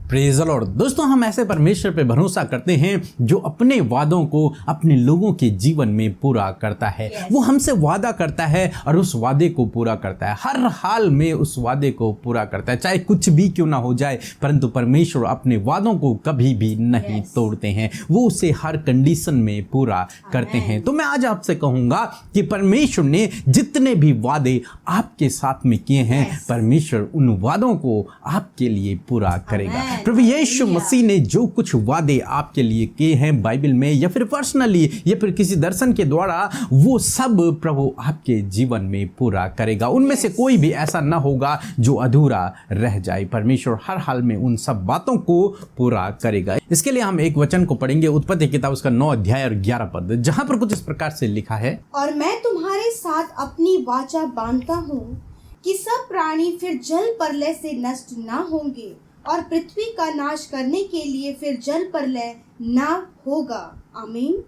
Praise the Lord. दोस्तों, हम ऐसे परमेश्वर पे भरोसा करते हैं जो अपने वादों को अपने लोगों के जीवन में पूरा करता है। वो हमसे वादा करता है और उस वादे को पूरा करता है। हर हाल में उस वादे को पूरा करता है, चाहे कुछ भी क्यों ना हो जाए, परंतु परमेश्वर अपने वादों को कभी भी नहीं तोड़ते हैं। वो उसे हर कंडीशन में पूरा करते हैं। तो मैं आज आपसे कहूंगा कि परमेश्वर ने जितने भी वादे आपके साथ में किए हैं, परमेश्वर उन वादों को आपके लिए पूरा करेगा। प्रभु यीशु मसीह ने जो कुछ वादे आपके लिए किए हैं बाइबल में या फिर पर्सनली या फिर किसी दर्शन के द्वारा, वो सब प्रभु आपके जीवन में पूरा करेगा। उनमें से कोई भी ऐसा ना होगा जो अधूरा रह जाए। परमेश्वर हर हाल में उन सब बातों को पूरा करेगा। इसके लिए हम एक वचन को पढ़ेंगे, उत्पत्ति किताब उसका 9 अध्याय और 11 पद, जहां पर कुछ इस प्रकार से लिखा है, और मैं तुम्हारे साथ अपनी वाचा बांधता हूँ कि सब प्राणी फिर जल प्रलय से नष्ट ना होंगे और पृथ्वी का नाश करने के लिए फिर जल प्रलय ना होगा। आमीन।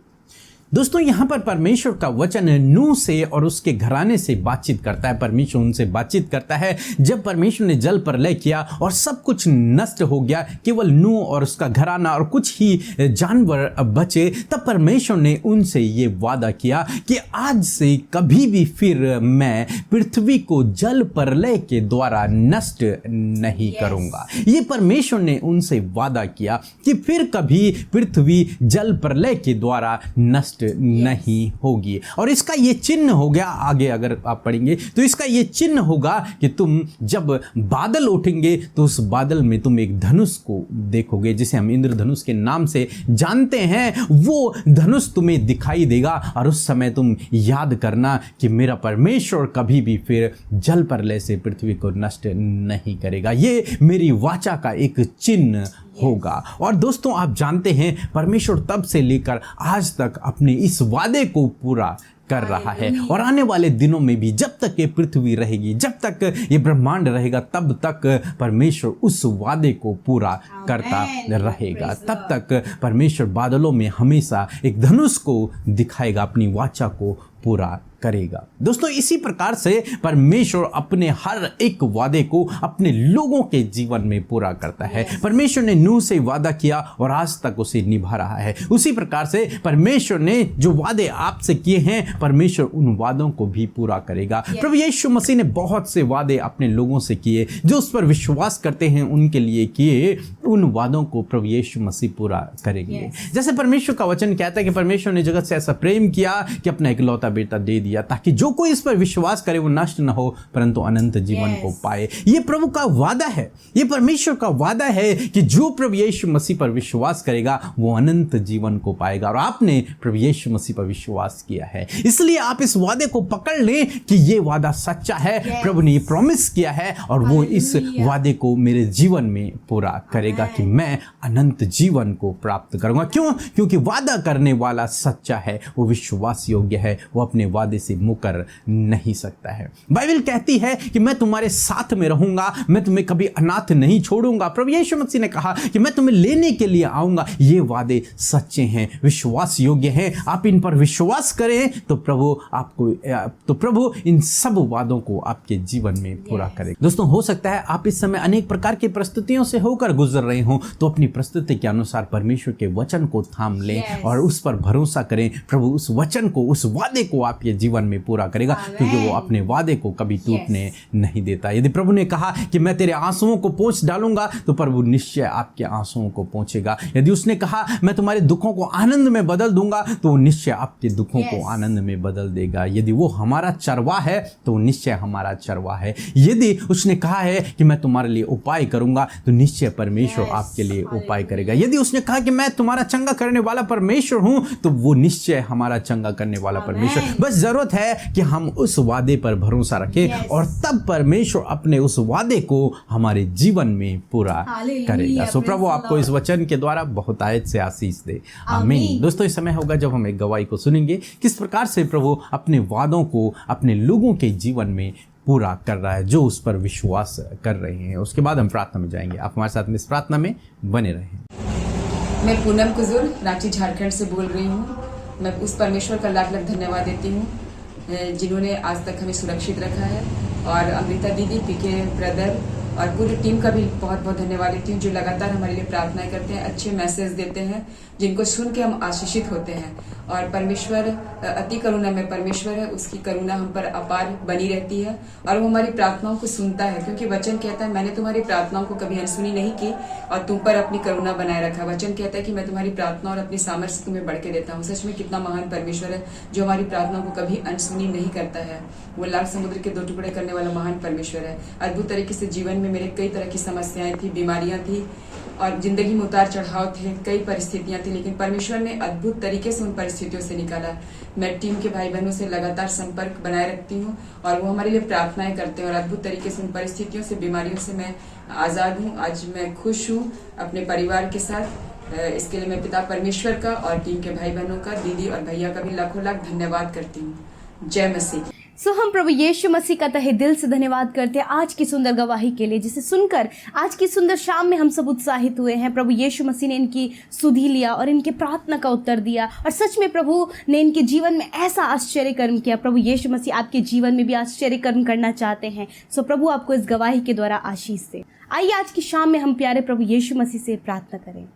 दोस्तों, यहाँ पर परमेश्वर का वचन नूह से और उसके घराने से बातचीत करता है। परमेश्वर उनसे बातचीत करता है। जब परमेश्वर ने जल प्रलय किया और सब कुछ नष्ट हो गया, केवल नूह और उसका घराना और कुछ ही जानवर बचे, तब परमेश्वर ने उनसे ये वादा किया कि आज से कभी भी फिर मैं पृथ्वी को जल प्रलय के द्वारा नष्ट नहीं करूंगा। ये परमेश्वर ने उनसे वादा किया कि फिर कभी पृथ्वी जल प्रलय के द्वारा नष्ट नहीं होगी। और इसका ये चिन्ह हो गया, आगे अगर आप पढ़ेंगे तो इसका ये चिन्ह होगा कि तुम जब बादल उठेंगे तो उस बादल में तुम एक धनुष को देखोगे, जिसे हम इंद्रधनुष के नाम से जानते हैं। वो धनुष तुम्हें दिखाई देगा और उस समय तुम याद करना कि मेरा परमेश्वर कभी भी फिर जल प्रलय से पृथ्वी को नष्ट नहीं करेगा। ये मेरी वाचा का एक चिन्ह होगा। और दोस्तों, आप जानते हैं परमेश्वर तब से लेकर आज तक अपने इस वादे को पूरा कर रहा है और आने वाले दिनों में भी, जब तक ये पृथ्वी रहेगी, जब तक ये ब्रह्मांड रहेगा, तब तक परमेश्वर उस वादे को पूरा करता रहेगा। तब तक परमेश्वर बादलों में हमेशा एक धनुष को दिखाएगा, अपनी वाचा को पूरा करेगा। दोस्तों, इसी प्रकार से परमेश्वर अपने हर एक वादे को अपने लोगों के जीवन में पूरा करता है। परमेश्वर ने नूह से वादा किया और आज तक उसे निभा रहा है। उसी प्रकार से परमेश्वर ने जो वादे आपसे किए हैं, परमेश्वर उन वादों को भी पूरा करेगा। प्रभु यीशु मसीह ने बहुत से वादे अपने लोगों से किए, जो उस पर विश्वास करते हैं उनके लिए किए। उन वादों को प्रभु यीशु मसीह पूरा करेंगे। जैसे परमेश्वर का वचन कहता है कि परमेश्वर ने जगत से ऐसा प्रेम किया कि अपना इकलौता बेटा दे दिया, ताकि जो कोई इस पर विश्वास करे वो नष्ट न हो परंतु अनंत जीवन को पाए। ये प्रभु का वादा है, ये परमेश्वर का वादा है कि जो प्रभु यीशु मसीह पर विश्वास करेगा वो अनंत जीवन को पाएगा। और आपने प्रभु यीशु मसीह पर विश्वास किया है, इसलिए आप इस वादे को पकड़ लें कि ये वादा सच्चा है। प्रभु ने प्रॉमिस किया है और वो इस वादे को मेरे जीवन में पूरा करेगा कि मैं अनंत जीवन को प्राप्त करूंगा। क्यों? क्योंकि वादा करने वाला सच्चा है, वो विश्वास योग्य है, वो अपने वादे से मुकर नहीं सकता है। बाइबल कहती है कि मैं तुम्हारे साथ में रहूंगा, मैं तुम्हें कभी अनाथ नहीं छोड़ूंगा। प्रभु यीशु मसीह ने कहा कि मैं तुम्हें लेने के लिए आऊंगा। ये वादे सच्चे हैं, विश्वास योग्य हैं। आप इन पर विश्वास करें तो प्रभु इन सब वादों को आपके जीवन में पूरा करेगा। दोस्तों, हो सकता है आप इस समय अनेक प्रकार की परिस्थितियों से होकर गुजर रहे हो, तो अपनी परिस्थिति के अनुसार परमेश्वर के वचन को थाम लें और उस पर भरोसा करें। प्रभु उस वचन को, उस वादे को आपके जीवन में पूरा करेगा, क्योंकि वो अपने वादे को कभी टूटने नहीं देता। यदि प्रभु ने कहा कि मैं तेरे आंसुओं को पोंछ डालूंगा, तो प्रभु निश्चय आपके आंसुओं को पोंछेगा। यदि उसने कहा मैं तुम्हारे दुखों को आनंद में बदल दूंगा, तो वो निश्चय आपके दुखों को आनंद में बदल देगा। यदि वो हमारा चरवा है तो निश्चय हमारा चरवा है। यदि उसने कहा है कि मैं तुम्हारे लिए उपाय करूंगा, तो निश्चय परमेश्वर आपके लिए उपाय करेगा। यदि उसने कहा कि मैं तुम्हारा चंगा करने वाला परमेश्वर हूं, तो वो निश्चय हमारा चंगा करने वाला परमेश्वर। बस जरूरत है कि हम उस वादे पर भरोसा रखें और तब परमेश्वर अपने उस वादे को हमारे जीवन में पूरा करेगा। सो प्रभु आपको इस वचन के द्वारा बहुत आयत से आशीष दे। आमीन। दोस्तों, इस समय होगा जब हम एक गवाही को सुनेंगे, किस प्रकार से प्रभु अपने वादों को अपने लोगों के जीवन में पूरा कर रहा है जो उस पर विश्वास कर रहे हैं। उसके बाद हम प्रार्थना में जाएंगे। आप हमारे साथ में इस प्रार्थना में बने रहें। मैं पूनम कुजूर रांची झारखंड से बोल रही हूँ। मैं उस परमेश्वर का लाख लाख धन्यवाद देती हूँ जिन्होंने आज तक हमें सुरक्षित रखा है। और अमृता दीदी, पीके ब्रदर और पूरी टीम का भी बहुत बहुत धन्यवाद देती हूँ जो लगातार हमारे लिए प्रार्थनाएं करते हैं, अच्छे मैसेज देते हैं जिनको सुन के हम आशीषित होते हैं। और परमेश्वर अति करुणा में परमेश्वर है, उसकी करुणा हम पर अपार बनी रहती है और वो हमारी प्रार्थनाओं को सुनता है, क्योंकि वचन कहता है मैंने तुम्हारी प्रार्थनाओं को कभी अनसुनी नहीं की और तुम पर अपनी करुणा बनाए रखा। वचन कहता है कि मैं तुम्हारी प्रार्थना और अपनी सामर्थ्य तुम्हें बढ़ के देता हूँ। सच में कितना महान परमेश्वर है जो हमारी प्रार्थनाओं को कभी अनसुनी नहीं करता है। वो लाल समुद्र के 2 टुकड़े करने वाला महान परमेश्वर है। अद्भुत तरीके से जीवन में मेरे कई तरह की समस्याएं थी, बीमारियां थी और जिंदगी में उतार चढ़ाव थे, कई परिस्थितियां थी, लेकिन परमेश्वर ने अद्भुत तरीके से उन परिस्थितियों से निकाला। मैं टीम के भाई बहनों से लगातार संपर्क बनाए रखती हूँ और वो हमारे लिए प्रार्थनाएं करते हैं और अद्भुत तरीके से उन परिस्थितियों से, बीमारियों से मैं आज़ाद हूँ। आज मैं खुश हूँ अपने परिवार के साथ। इसके लिए मैं पिता परमेश्वर का और टीम के भाई बहनों का, दीदी और भैया का भी लाखों लाख धन्यवाद करती हूँ। जय मसीह। हम प्रभु यीशु मसीह का तहे दिल से धन्यवाद करते हैं आज की सुंदर गवाही के लिए, जिसे सुनकर आज की सुंदर शाम में हम सब उत्साहित हुए हैं। प्रभु यीशु मसीह ने इनकी सुधि लिया और इनके प्रार्थना का उत्तर दिया और सच में प्रभु ने इनके जीवन में ऐसा आश्चर्य कर्म किया। प्रभु यीशु मसीह आपके जीवन में भी आश्चर्य कर्म करना चाहते हैं। प्रभु आपको इस गवाही के द्वारा आशीष दे। आइए आज की शाम में हम प्यारे प्रभु यीशु मसीह से प्रार्थना करें।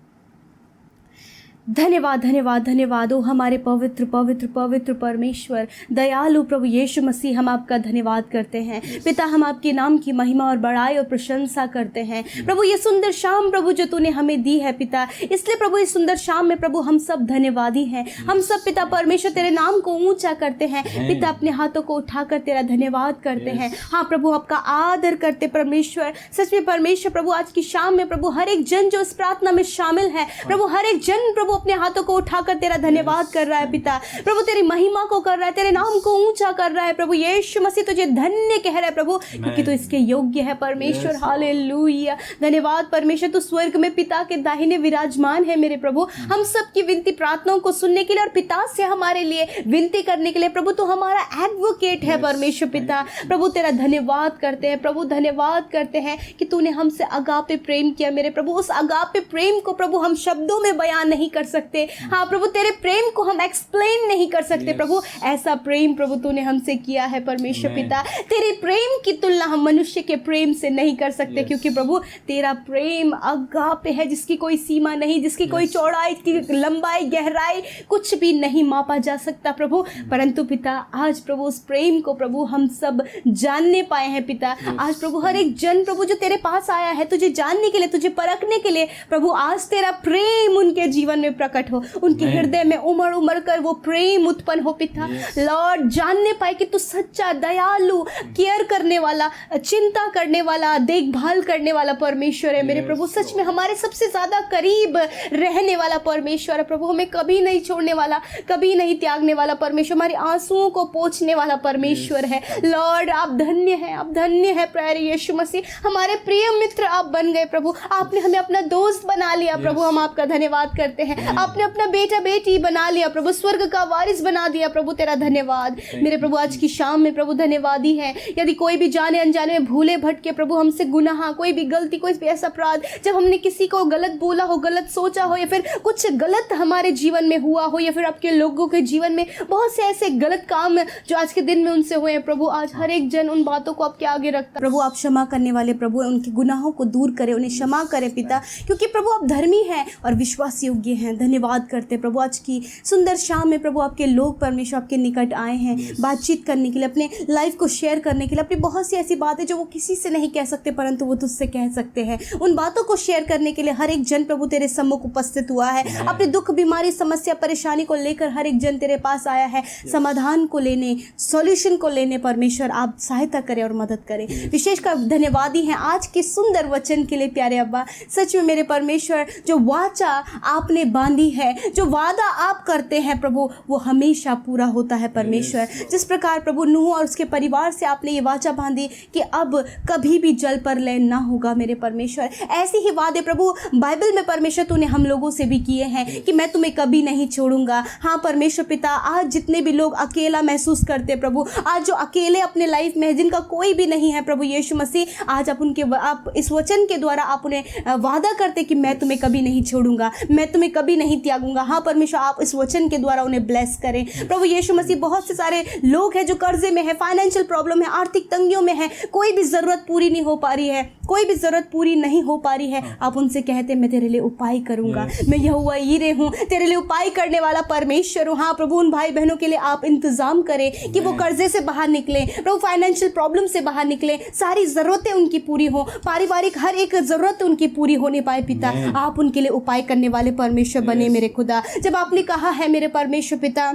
धन्यवाद धन्यवाद धन्यवाद ओ हमारे पवित्र पवित्र पवित्र परमेश्वर, दयालु प्रभु यीशु मसीह, हम आपका धन्यवाद करते हैं। पिता, हम आपके नाम की महिमा और बड़ाई और प्रशंसा करते हैं। प्रभु ये सुंदर शाम प्रभु जो तूने हमें दी है पिता, इसलिए प्रभु इस सुंदर शाम में प्रभु हम सब धन्यवादी हैं। हम सब पिता परमेश्वर तेरे नाम को ऊंचा करते हैं पिता, अपने हाथों को उठाकर तेरा धन्यवाद करते हैं। हाँ प्रभु, आपका आदर करते परमेश्वर। सच में परमेश्वर प्रभु आज की शाम में प्रभु हर एक जन जो इस प्रार्थना में शामिल है प्रभु, हर एक जन प्रभु अपने हाथों को उठाकर तेरा धन्यवाद कर रहा है पिता। प्रभु तेरी महिमा को कर रहा है, तेरे नाम को ऊंचा कर रहा है प्रभु। यीशु मसीह तुझे धन्य कह रहा है प्रभु, क्योंकि तू इसके योग्य है परमेश्वर। हालेलुया, धन्यवाद परमेश्वर। तू स्वर्ग में पिता के दाहिने विराजमान है मेरे प्रभु, हम सब की विनती प्रार्थनाओं को सुनने के लिए और पिता से हमारे लिए विनती करने के लिए। प्रभु तू हमारा एडवोकेट है परमेश्वर पिता। प्रभु तेरा धन्यवाद करते हैं प्रभु, धन्यवाद करते हैं कि तूने हमसे अगापे प्रेम किया मेरे प्रभु। उस अगापे प्रेम को प्रभु हम शब्दों में बयान नहीं कर सकते। हाँ प्रभु, तेरे प्रेम को हम एक्सप्लेन नहीं कर सकते प्रभु। ऐसा प्रेम प्रभु तूने हमसे किया है परमेश्वर पिता। तेरे प्रेम की तुलना हम मनुष्य के प्रेम से नहीं कर सकते, क्योंकि प्रभु तेरा प्रेम अगापे है, जिसकी कोई सीमा नहीं, जिसकी कोई चौड़ाई की लंबाई गहराई कुछ भी नहीं मापा जा सकता प्रभु। परंतु पिता आज प्रभु उस प्रेम को प्रभु हम सब जानने पाए हैं पिता। आज प्रभु हर एक जन प्रभु जो तेरे पास आया है तुझे जानने के लिए, तुझे परखने के लिए प्रभु, आज तेरा प्रेम उनके जीवन में प्रकट हो, उनके हृदय में उमड़ उमड़ कर वो प्रेम उत्पन्न हो पिता। लॉर्ड, जानने पाए कि तू सच्चा, दयालु, केयर करने वाला, चिंता करने वाला, देखभाल करने वाला परमेश्वर है मेरे प्रभु। सच में हमारे सबसे ज्यादा करीब रहने वाला परमेश्वर है प्रभु। हमें कभी नहीं छोड़ने वाला, कभी नहीं त्यागने वाला परमेश्वर, हमारे आंसुओं को पोंछने वाला परमेश्वर है। लॉर्ड आप धन्य हैं, आप धन्य है प्यारे यीशु मसीह। हमारे प्रिय मित्र आप बन गए प्रभु, आपने हमें अपना दोस्त बना लिया प्रभु। हम आपका धन्यवाद करते हैं। आपने अपना बेटा बेटी बना लिया प्रभु, स्वर्ग का वारिस बना दिया प्रभु। तेरा धन्यवाद मेरे प्रभु। आज की शाम में प्रभु धन्यवादी है। यदि कोई भी जाने अनजाने में भूले भटके प्रभु हमसे गुनाह, कोई भी गलती, कोई भी ऐसा अपराध, जब हमने किसी को गलत बोला हो, गलत सोचा हो, या फिर कुछ गलत हमारे जीवन में हुआ हो, या फिर आपके लोगों के जीवन में बहुत से ऐसे गलत काम जो आज के दिन में उनसे हुए हैं प्रभु, आज हर एक जन उन बातों को आपके आगे रखता प्रभु। आप क्षमा करने वाले प्रभु, उनके गुनाहों को दूर करें, उन्हें क्षमा करें पिता, क्योंकि प्रभु आप धर्मी हैं और विश्वास योग्य हैं। धन्यवाद करते प्रभु। आज की सुंदर शाम में प्रभु आपके लोग परमेश्वर आपके निकट आए हैं बातचीत करने के लिए, अपने लाइफ को शेयर करने के लिए, अपनी बहुत सी ऐसी बातें जो वो किसी से नहीं कह सकते परंतु वो तुझसे कह सकते हैं, उन बातों को शेयर करने के लिए हर एक जन प्रभु तेरे सम्मुख उपस्थित हुआ है। अपने दुख, बीमारी, समस्या, परेशानी को लेकर हर एक जन तेरे पास आया है, समाधान को लेने, सॉल्यूशन को लेने। परमेश्वर आप सहायता करें और मदद करें। विशेषकर धन्यवादी हैं आज के सुंदर वचन के लिए प्यारे अब्बा। सच में मेरे परमेश्वर, जो वाचा आपने बांधी है, जो वादा आप करते हैं प्रभु, वो हमेशा पूरा होता है परमेश्वर। जिस प्रकार प्रभु नूह और उसके परिवार से आपने ये वाचा बांधी कि अब कभी भी जल प्रलय ना होगा मेरे परमेश्वर, ऐसे ही वादे प्रभु बाइबल में परमेश्वर तूने हम लोगों से भी किए हैं कि मैं तुम्हें कभी नहीं छोड़ूंगा। हाँ परमेश्वर पिता, आज जितने भी लोग अकेला महसूस करते प्रभु, आज जो अकेले अपने लाइफ में, जिनका कोई भी नहीं है प्रभु यीशु मसीह, आज आप इस वचन के द्वारा आप उन्हें वादा करते कि मैं तुम्हें कभी नहीं छोड़ूंगा, मैं तुम्हें कभी कभी नहीं त्यागूंगा। हाँ परमेश्वर, आप इस वचन के द्वारा उन्हें ब्लेस करें प्रभु यीशु मसीह। बहुत से सारे लोग हैं जो कर्जे में है, फाइनेंशियल प्रॉब्लम है, आर्थिक तंगियों में है, कोई भी ज़रूरत पूरी नहीं हो पा रही है, कोई भी ज़रूरत पूरी नहीं हो पा रही है। आप उनसे कहते मैं तेरे लिए उपाय करूंगा, मैं यहोवा यीरे हूँ, तेरे लिए उपाय करने वाला परमेश्वर हूँ। हाँ प्रभु, उन भाई बहनों के लिए आप इंतजाम करें कि वो कर्जे से बाहर निकलें, प्रभु फाइनेंशियल प्रॉब्लम से बाहर निकलें, सारी ज़रूरतें उनकी पूरी हो, पारिवारिक हर एक ज़रूरत उनकी पूरी होने पाए। पिता, आप उनके लिए उपाय करने वाले परमेश्वर बने मेरे खुदा। जब आपने कहा है मेरे परमेश्वर पिता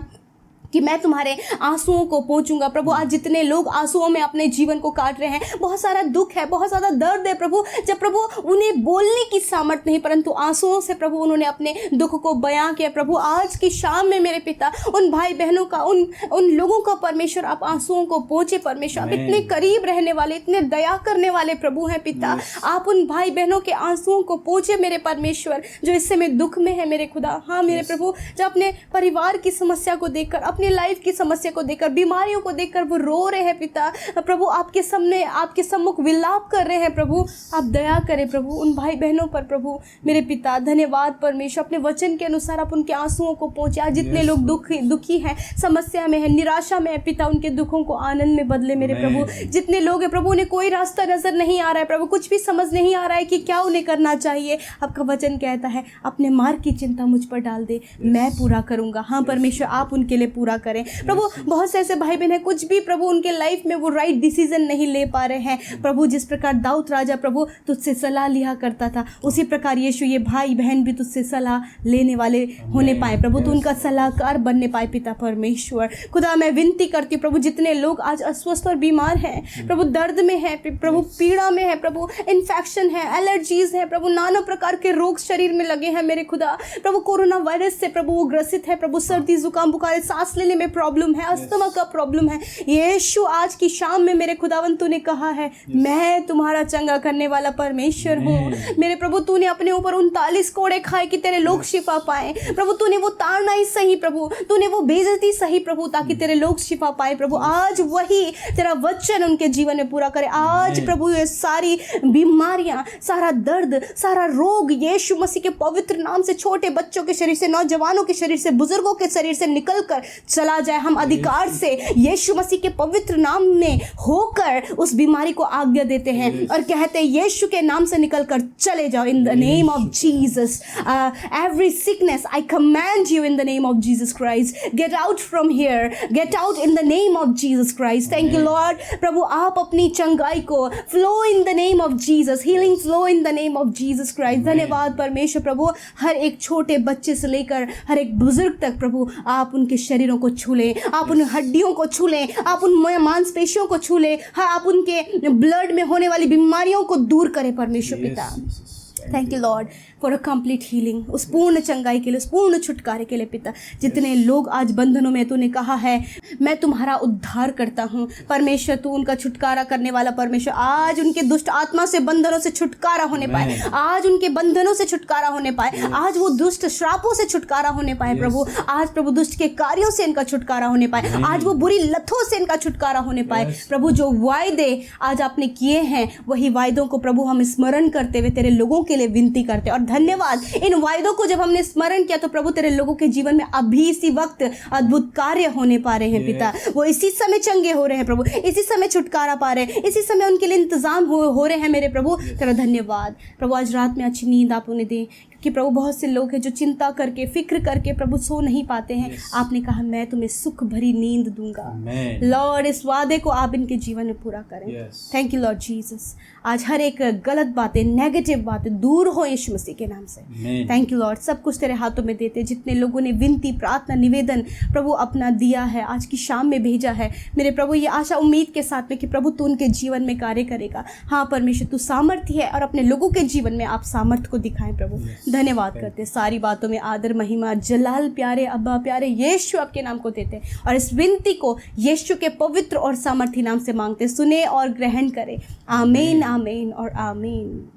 कि मैं तुम्हारे आंसुओं को पोंछूंगा, प्रभु आज जितने लोग आंसुओं में अपने जीवन को काट रहे हैं, बहुत सारा दुख है, बहुत ज़्यादा दर्द है प्रभु, जब प्रभु उन्हें बोलने की सामर्थ नहीं परंतु आंसुओं से प्रभु उन्होंने अपने दुख को बयां किया। प्रभु आज की शाम में मेरे पिता उन भाई बहनों का, उन लोगों का परमेश्वर आप आंसुओं को पोंछे परमेश्वर। आप इतने करीब रहने वाले, इतने दया करने वाले प्रभु हैं पिता, आप उन भाई बहनों के आंसुओं को पोंछे मेरे परमेश्वर जो इस समय दुख में है मेरे खुदा। हाँ मेरे प्रभु, जो अपने परिवार की समस्या को देखकर, अपनी लाइफ की समस्या को देखकर, बीमारियों को देखकर वो रो रहे हैं पिता, प्रभु आपके सामने, आपके सम्मुख विलाप कर रहे हैं प्रभु, आप दया करें प्रभु उन भाई बहनों पर प्रभु मेरे पिता। धन्यवाद परमेश्वर, अपने वचन के अनुसार आप उनके आंसुओं को पहुंचे। आज जितने लोग दुखी हैं, समस्या में है, निराशा में है पिता, उनके दुखों को आनंद में बदले मेरे प्रभु। जितने लोग हैं प्रभु, उन्हें कोई रास्ता नजर नहीं आ रहा है प्रभु, कुछ भी समझ नहीं आ रहा है कि क्या उन्हें करना चाहिए, आपका वचन कहता है अपने मार्ग की चिंता मुझ पर डाल दे, मैं पूरा करूंगा। हाँ परमेश्वर, आप उनके लिए पूरा करें प्रभु। बहुत से ऐसे भाई बहन हैं, कुछ भी प्रभु उनके लाइफ में वो राइट डिसीजन नहीं ले पा रहे हैं प्रभु। जिस प्रकार दाऊद राजा प्रभु तुझसे सलाह लिया करता था, उसी प्रकार यीशु ये भाई बहन भी तुझसे सलाह लेने वाले होने पाए प्रभु, तो उनका सलाहकार बनने पाए पिता परमेश्वर। खुदा मैं विनती करती हूँ प्रभु, जितने लोग आज अस्वस्थ और बीमार हैं प्रभु, दर्द में है प्रभु, पीड़ा में है प्रभु, इन्फेक्शन है, एलर्जीज है प्रभु, नाना प्रकार के रोग शरीर में लगे हैं मेरे खुदा प्रभु, कोरोना वायरस से प्रभु वो ग्रसित है प्रभु, सर्दी जुकाम बुखार, सांस लेने में प्रॉब्लम है, अस्थमा का प्रॉब्लम है। यीशु आज की शाम में मेरे खुदावन तूने कहा है मैं तुम्हारा चंगा करने वाला परमेश्वर हूँ मेरे प्रभु। तूने अपने ऊपर 39 कोड़े खाए कि तेरे लोग शिफा पाए प्रभु, तूने वो ताड़ना ही सही प्रभु, तूने वो बेइज्जती सही प्रभु, ताकि तेरे लोग शिफा पाए प्रभु। आज वही तेरा वचन उनके जीवन में पूरा करे। आज प्रभु ये सारी बीमारियां, सारा दर्द, सारा रोग यीशु मसीह के पवित्र नाम से छोटे बच्चों के शरीर से, नौजवानों के शरीर से, बुजुर्गों के शरीर से निकल कर चला जाए। हम अधिकार से यीशु मसीह के पवित्र नाम में होकर उस बीमारी को आज्ञा देते हैं और कहते हैं यीशु के नाम से निकलकर चले जाओ in the name of Jesus. Every sickness I command you in the name of Jesus Christ, get out from here, get out in the name of Jesus Christ. Thank you lord प्रभु, आप अपनी चंगाई को flow in the name of Jesus, healing flow in the name of Jesus Christ. धन्यवाद परमेश्वर प्रभु, हर एक छोटे बच्चे से लेकर हर एक बुजुर्ग तक प्रभु आप उनके शरीरों को छू लें, आप उन हड्डियों को छू लें, आप उन मांसपेशियों को छू लें, हाँ आप उनके ब्लड में होने वाली बीमारियों को दूर करें परमेश्वर पिता। Thank you Lord for a complete healing, उस पूर्ण चंगाई के लिए, उस पूर्ण छुटकारे के लिए पिता। जितने लोग आज बंधनों में, तूने कहा है मैं तुम्हारा उद्धार करता हूँ परमेश्वर, तू उनका छुटकारा करने वाला परमेश्वर। आज उनके दुष्ट आत्मा से, बंधनों से छुटकारा होने पाए, आज उनके बंधनों से छुटकारा होने पाए, आज वो दुष्ट श्रापों से छुटकारा होने पाए प्रभु, आज प्रभु दुष्ट के कार्यों से इनका छुटकारा होने पाए, आज वो बुरी लतों से इनका छुटकारा होने पाए प्रभु। जो वायदे आज आपने किए हैं वही वायदों को प्रभु हम स्मरण करते हुए तेरे लोगों के लिए विनती करते हैं। और धन्यवाद, इन वायदों को जब हमने स्मरण किया तो प्रभु तेरे लोगों के जीवन में अभी इसी वक्त अद्भुत कार्य होने पा रहे हैं पिता। वो इसी समय चंगे हो रहे हैं प्रभु, इसी समय छुटकारा पा रहे हैं, इसी समय उनके लिए इंतजाम हो रहे हैं मेरे प्रभु। तेरा धन्यवाद प्रभु, आज रात में अच्छी नींद आप उन्हें दें, कि प्रभु बहुत से लोग हैं जो चिंता करके, फिक्र करके प्रभु सो नहीं पाते हैं। आपने कहा मैं तुम्हें सुख भरी नींद दूंगा लॉर्ड, इस वादे को आप इनके जीवन में पूरा करें। Thank you Lord Jesus. आज हर एक गलत बातें, नेगेटिव बातें दूर हो यीशु मसीह के नाम से। थैंक यू लॉर्ड, सब कुछ तेरे हाथों में देते। जितने लोगों ने विनती, प्रार्थना, निवेदन प्रभु अपना दिया है, आज की शाम में भेजा है मेरे प्रभु, ये आशा उम्मीद के साथ में कि प्रभु तू उनके जीवन में कार्य करेगा। हाँ परमेश्वर, तू सामर्थ्य है और अपने लोगों के जीवन में आप सामर्थ्य को दिखाएं प्रभु। धन्यवाद करते, सारी बातों में आदर, महिमा, जलाल प्यारे अब्बा, प्यारे यीशु आपके नाम को देते और इस विनती को यीशु के पवित्र और सामर्थी नाम से मांगते, सुने और ग्रहण करें। आमीन, आमीन और आमीन।